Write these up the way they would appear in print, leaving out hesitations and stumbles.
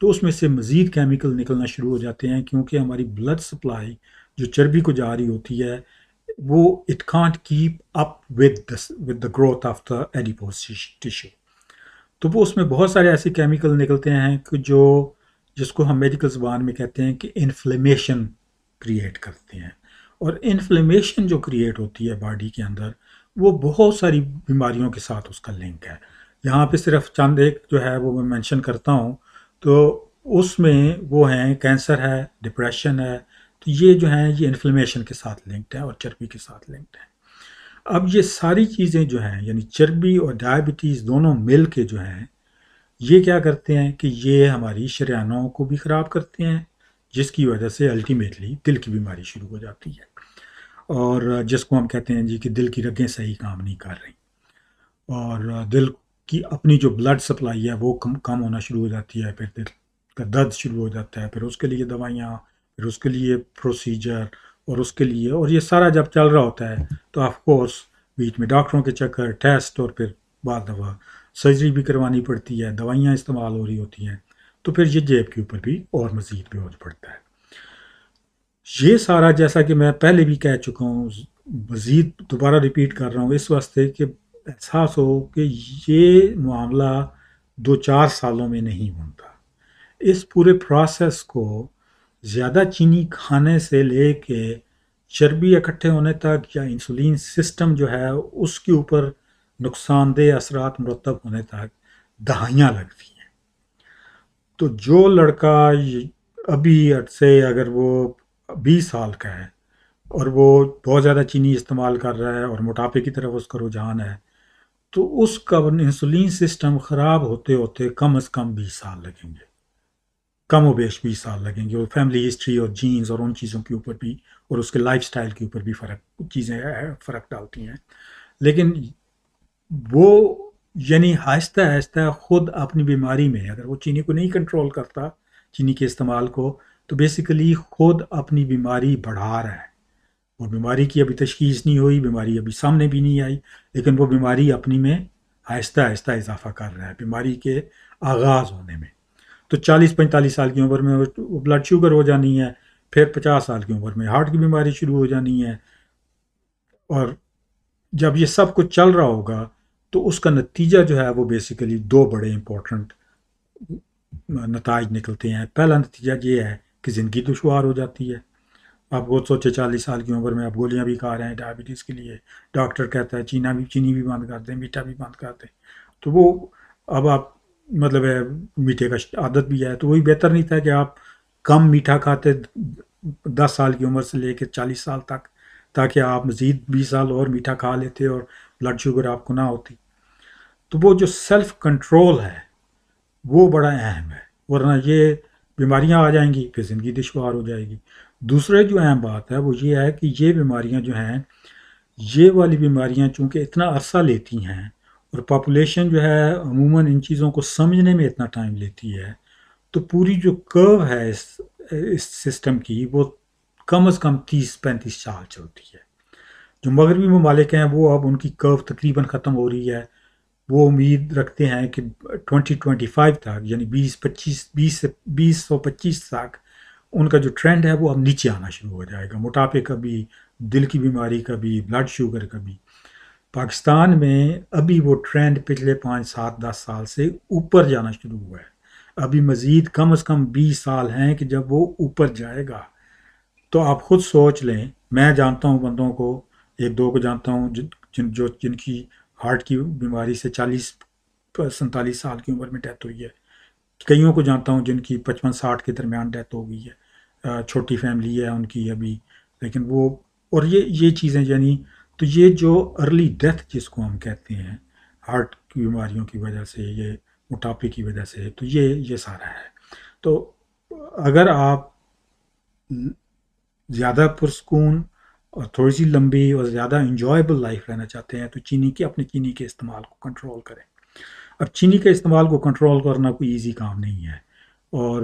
تو اس میں سے مزید کیمیکل نکلنا شروع ہو جاتے ہیں، کیونکہ ہماری بلڈ سپلائی جو چربی کو جا رہی ہوتی ہے وہ it can't keep up with the growth of the adipose tissue. تو وہ اس میں بہت سارے ایسے کیمیکل نکلتے ہیں کہ جو جس کو ہم میڈیکل زبان میں کہتے ہیں کہ انفلیمیشن کریٹ کرتے ہیں. اور انفلیمیشن جو کریٹ ہوتی ہے باڈی کے اندر وہ بہت ساری بیماریوں کے ساتھ اس کا لنک ہے. یہاں پہ صرف چند ایک جو ہے وہ میں مینشن کرتا ہوں. تو اس میں وہ ہیں کینسر ہے، ڈپریشن ہے. تو یہ جو ہیں یہ انفلیمیشن کے ساتھ لنکڈ ہیں اور چربی کے ساتھ لنکڈ ہیں. اب یہ ساری چیزیں جو ہیں یعنی چربی اور ڈائبٹیز دونوں مل کے جو ہیں یہ کیا کرتے ہیں کہ یہ ہماری شریانوں کو بھی خراب کرتے ہیں، جس کی وجہ سے الٹیمیٹلی دل کی بیماری شروع ہو جاتی ہے، اور جس کو ہم کہتے ہیں جی کہ دل کی رگیں صحیح کام نہیں کر رہی، اور دل کی اپنی جو بلڈ سپلائی ہے وہ کم ہونا شروع ہو جاتی ہے. پھر دل کا درد شروع ہو جاتا ہے، پھر اس کے لیے دوائیاں، پھر اس کے لیے پروسیجر، اور اس کے لیے، اور یہ سارا جب چل رہا ہوتا ہے تو آف کورس بیچ میں ڈاکٹروں کے چکر، ٹیسٹ، اور پھر بعد دفعہ سرجری بھی کروانی پڑتی ہے، دوائیاں استعمال ہو رہی ہوتی ہیں. تو پھر یہ جیب کے اوپر بھی اور مزید بوجھ پڑتا ہے. یہ سارا جیسا کہ میں پہلے بھی کہہ چکا ہوں، مزید دوبارہ ریپیٹ کر رہا ہوں اس واسطے کہ احساس ہو کہ یہ معاملہ 2-4 سالوں میں نہیں بنتا. اس پورے پروسیس کو زیادہ چینی کھانے سے لے کے چربی اکٹھے ہونے تک یا انسولین سسٹم جو ہے اس کے اوپر نقصان دہ اثرات مرتب ہونے تک دہائیاں لگتی ہیں. تو جو لڑکا ابھی سے اگر وہ 20 سال کا ہے اور وہ بہت زیادہ چینی استعمال کر رہا ہے اور موٹاپے کی طرف اس کا رجحان ہے، تو اس کا انسولین سسٹم خراب ہوتے ہوتے کم از کم 20 سال لگیں گے، کم و بیش 20 سال لگیں گے. اور فیملی ہسٹری اور جینز اور ان چیزوں کے اوپر بھی اور اس کے لائف سٹائل کے اوپر بھی فرق ڈالتی ہیں. لیکن وہ یعنی آہستہ آہستہ خود اپنی بیماری میں اگر وہ چینی کو نہیں کنٹرول کرتا، چینی کے استعمال کو، تو بیسیکلی خود اپنی بیماری بڑھا رہا ہے. وہ بیماری کی ابھی تشخیص نہیں ہوئی، بیماری ابھی سامنے بھی نہیں آئی، لیکن وہ بیماری اپنی میں آہستہ آہستہ اضافہ کر رہا ہے بیماری کے آغاز ہونے میں. تو 40-45 سال کی عمر میں وہ بلڈ شوگر ہو جانی ہے، پھر 50 سال کی عمر میں ہارٹ کی بیماری شروع ہو جانی ہے. اور جب یہ سب کچھ چل رہا ہوگا تو اس کا نتیجہ جو ہے وہ بیسیکلی 2 بڑے امپورٹنٹ نتائج نکلتے ہیں. پہلا نتیجہ یہ ہے کہ زندگی دشوار ہو جاتی ہے. آپ وہ سوچے 40 سال کی عمر میں آپ گولیاں بھی کھا رہے ہیں ڈائبٹیز کے لیے، ڈاکٹر کہتا ہے چینی بھی بند کر دیں، میٹھا بھی بند کر دیں. تو وہ اب آپ مطلب ہے میٹھے کا عادت بھی ہے، تو وہی بہتر نہیں تھا کہ آپ کم میٹھا کھاتے 10 سال کی عمر سے لے کے 40 سال تک، تاکہ آپ مزید 20 سال اور میٹھا کھا لیتے اور بلڈ شوگر آپ کو نہ ہوتی. تو وہ جو سیلف کنٹرول ہے وہ بڑا اہم ہے، ورنہ یہ بیماریاں آ جائیں گی، پھر زندگی دشوار ہو جائے گی. دوسرے جو اہم بات ہے وہ یہ ہے کہ یہ بیماریاں جو ہیں، یہ والی بیماریاں چونکہ اتنا عرصہ لیتی ہیں اور پاپولیشن جو ہے عموماً ان چیزوں کو سمجھنے میں اتنا ٹائم لیتی ہے، تو پوری جو کرو ہے اس سسٹم کی وہ کم از کم 30-35 سال چلتی ہے. جو مغربی ممالک ہیں وہ اب ان کی کرو تقریباً ختم ہو رہی ہے. وہ امید رکھتے ہیں کہ 2025 تک یعنی 2025 تک ان کا جو ٹرینڈ ہے وہ اب نیچے آنا شروع ہو جائے گا، موٹاپے کا بھی، دل کی بیماری کا بھی، بلڈ شوگر کا بھی. پاکستان میں ابھی وہ ٹرینڈ پچھلے 5-7-10 سال سے اوپر جانا شروع ہوا ہے. ابھی مزید کم از کم 20 سال ہیں کہ جب وہ اوپر جائے گا. تو آپ خود سوچ لیں، میں جانتا ہوں بندوں کو، 1-2 کو جانتا ہوں جن کی ہارٹ کی بیماری سے 40-47 سال کی عمر میں ڈیتھ ہوئی ہے. کئیوں کو جانتا ہوں جن کی 55-60 کے درمیان ڈیتھ ہو گئی ہے. چھوٹی فیملی ہے ان کی ابھی، لیکن وہ اور یہ چیزیں یعنی تو یہ جو ارلی ڈیتھ جس کو ہم کہتے ہیں ہارٹ کی بیماریوں کی وجہ سے، یہ موٹاپے کی وجہ سے، تو یہ سارا ہے. تو اگر آپ زیادہ پرسکون اور تھوڑی سی لمبی اور زیادہ انجوائبل لائف رہنا چاہتے ہیں تو اپنے چینی کے استعمال کو کنٹرول کریں. اب چینی کے استعمال کو کنٹرول کرنا کوئی ایزی کام نہیں ہے، اور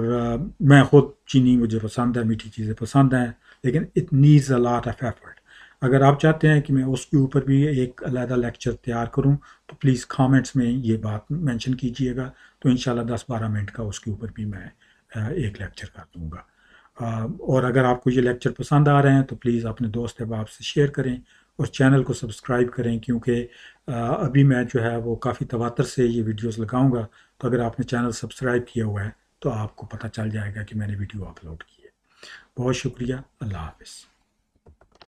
میں خود چینی مجھے پسند ہے، میٹھی چیزیں پسند ہیں، لیکن it needs a lot of effort. اگر آپ چاہتے ہیں کہ میں اس کے اوپر بھی ایک علیحدہ لیکچر تیار کروں تو پلیز کامنٹس میں یہ بات مینشن کیجئے گا، تو انشاءاللہ 10-12 منٹ کا اس کے اوپر بھی میں ایک لیکچر کر دوں گا۔ اور اگر آپ کو یہ لیکچر پسند آ رہے ہیں تو پلیز اپنے دوست احباب سے شیئر کریں اور چینل کو سبسکرائب کریں، کیونکہ ابھی میں جو ہے وہ کافی تواتر سے یہ ویڈیوز لگاؤں گا، تو اگر آپ نے چینل سبسکرائب کیا ہوا ہے تو آپ کو پتہ چل جائے گا کہ میں نے ویڈیو اپلوڈ کی ہے۔ بہت شکریہ، اللہ حافظ۔